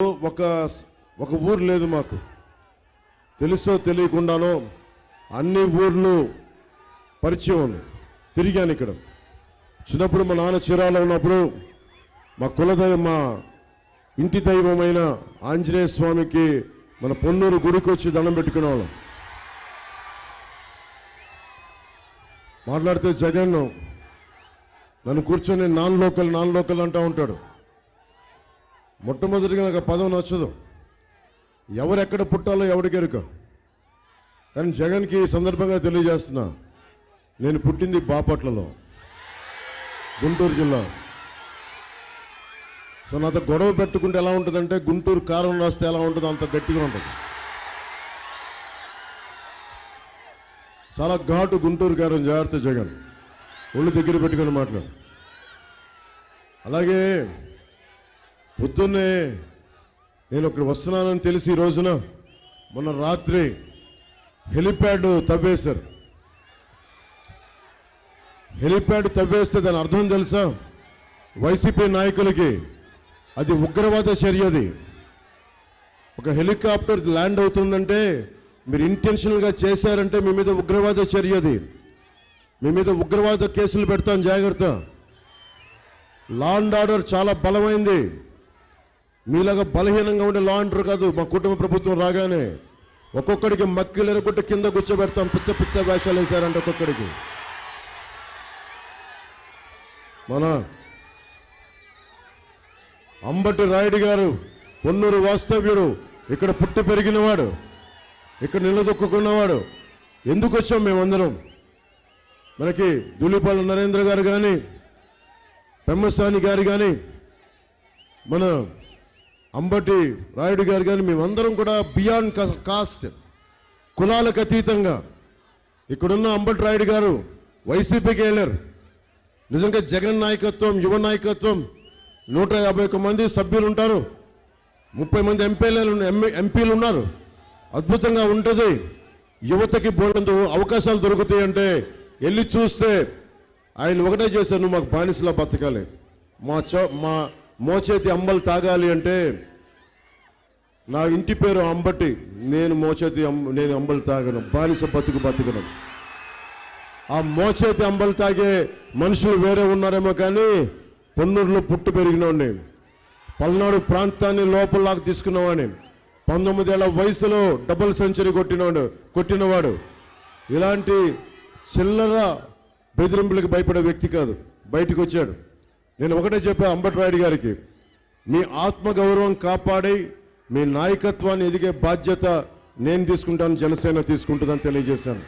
ఒక ఒక ఊరు లేదు మాకు. తెలుసో తెలియకుండానో అన్ని ఊర్లు పరిచయం ఉంది. తిరిగాను ఇక్కడ. చిన్నప్పుడు మా నాన్న చీరాలో ఉన్నప్పుడు మా కులదైవం, మా ఇంటి దైవమైన ఆంజనేయ స్వామికి మన పొన్నూరు గుడికి వచ్చి దండం పెట్టుకునేవాళ్ళం. మాట్లాడితే జగన్ నన్ను కూర్చొని నాన్ లోకల్ అంటూ ఉంటాడు. మొట్టమొదటిగా నాకు పదం నచ్చదు. ఎవరెక్కడ పుట్టాలో ఎవరికెరుక. కానీ జగన్కి ఈ సందర్భంగా తెలియజేస్తున్నా, నేను పుట్టింది బాపట్లలో, గుంటూరు జిల్లా. సో నాతో గొడవ పెట్టుకుంటే ఎలా ఉంటుందంటే, గుంటూరు కారం రాస్తే ఎలా ఉంటుందో అంత గట్టిగా ఉంటుంది. చాలా ఘాటు గుంటూరు కారం. జాగ్రత్త జగన్, ఒళ్ళు దగ్గర పెట్టుకుని మాట్లాడు. అలాగే పొద్దున్నే నేను ఇక్కడ వస్తున్నానని తెలిసి ఈ రోజున మొన్న రాత్రి హెలిప్యాడ్ తవ్వేశారు. హెలిప్యాడ్ తవ్వేస్తే దాని అర్థం తెలుసా? వైసీపీ నాయకులకి అది ఉగ్రవాద చర్యది. ఒక హెలికాప్టర్ ల్యాండ్ అవుతుందంటే మీరు ఇంటెన్షనల్ గా చేశారంటే మీ మీద ఉగ్రవాద చర్యది. మీ మీద ఉగ్రవాద కేసులు పెడతాం, జాగ్రత్త. లా అండ్ ఆర్డర్ చాలా బలమైంది. మీలాగా బలహీనంగా ఉండే లా అండ్ ఆర్డర్ కాదు. మా కుటుంబ ప్రభుత్వం రాగానే ఒక్కొక్కడికి మక్కిలు ఎరగొట్టి కింద కూర్చోబెడతాం. పిచ్చ వేషాలు వేశారంటే ఒక్కొక్కడికి. మన అంబటి రాయుడు గారు పొన్నూరు వాస్తవ్యుడు, ఇక్కడ పుట్టి పెరిగినవాడు, ఇక్కడ నిలదొక్కున్నవాడు. ఎందుకు వచ్చాం మేమందరం? మనకి ధూళిపాల నరేంద్ర గారు కానీ, పెమ్మసాని గారు కానీ, మన అంబటి రాయుడు గారు కానీ, మేమందరం కూడా బియాండ్ కాస్ట్, కులాలకు అతీతంగా ఇక్కడున్న అంబటి రాయుడు గారు వైసీపీకి వెళ్ళారు. నిజంగా జగన్ నాయకత్వం, యువ నాయకత్వం, 151 మంది సభ్యులు ఉంటారు, 30 మంది ఎంపీలు ఉన్నారు. అద్భుతంగా ఉంటుంది. యువతకి బోల్డంత అవకాశాలు దొరుకుతాయంటే వెళ్ళి చూస్తే ఆయన ఒకటే చేశారు, నువ్వు మాకు బానిసలా బతకాలి, మా మోచేతి అంబలు తాగాలి అంటే. నా ఇంటి పేరు అంబటి, నేను అంబలు తాగను, బానిస బతుకును. ఆ మోచేతి అంబలు తాగే మనుషులు వేరే ఉన్నారేమో కానీ పొన్నూరులో పుట్టి పెరిగినవాడిని, పల్నాడు ప్రాంతాన్ని లోపలలాగా తీసుకున్నవాడిని, 19 ఏళ్ల వయసులో డబుల్ సెంచరీ కొట్టినవాడు. ఇలాంటి చిల్లర బెదిరింపులకు భయపడే వ్యక్తి కాదు. బయటకు వచ్చాడు. నేను ఒకటే చెప్పా అంబటి రాయుడు గారికి, మీ ఆత్మగౌరవం కాపాడి మీ నాయకత్వాన్ని ఎదిగే బాధ్యత నేను తీసుకుంటాను, జనసేన తీసుకుంటుందని తెలియజేశాను.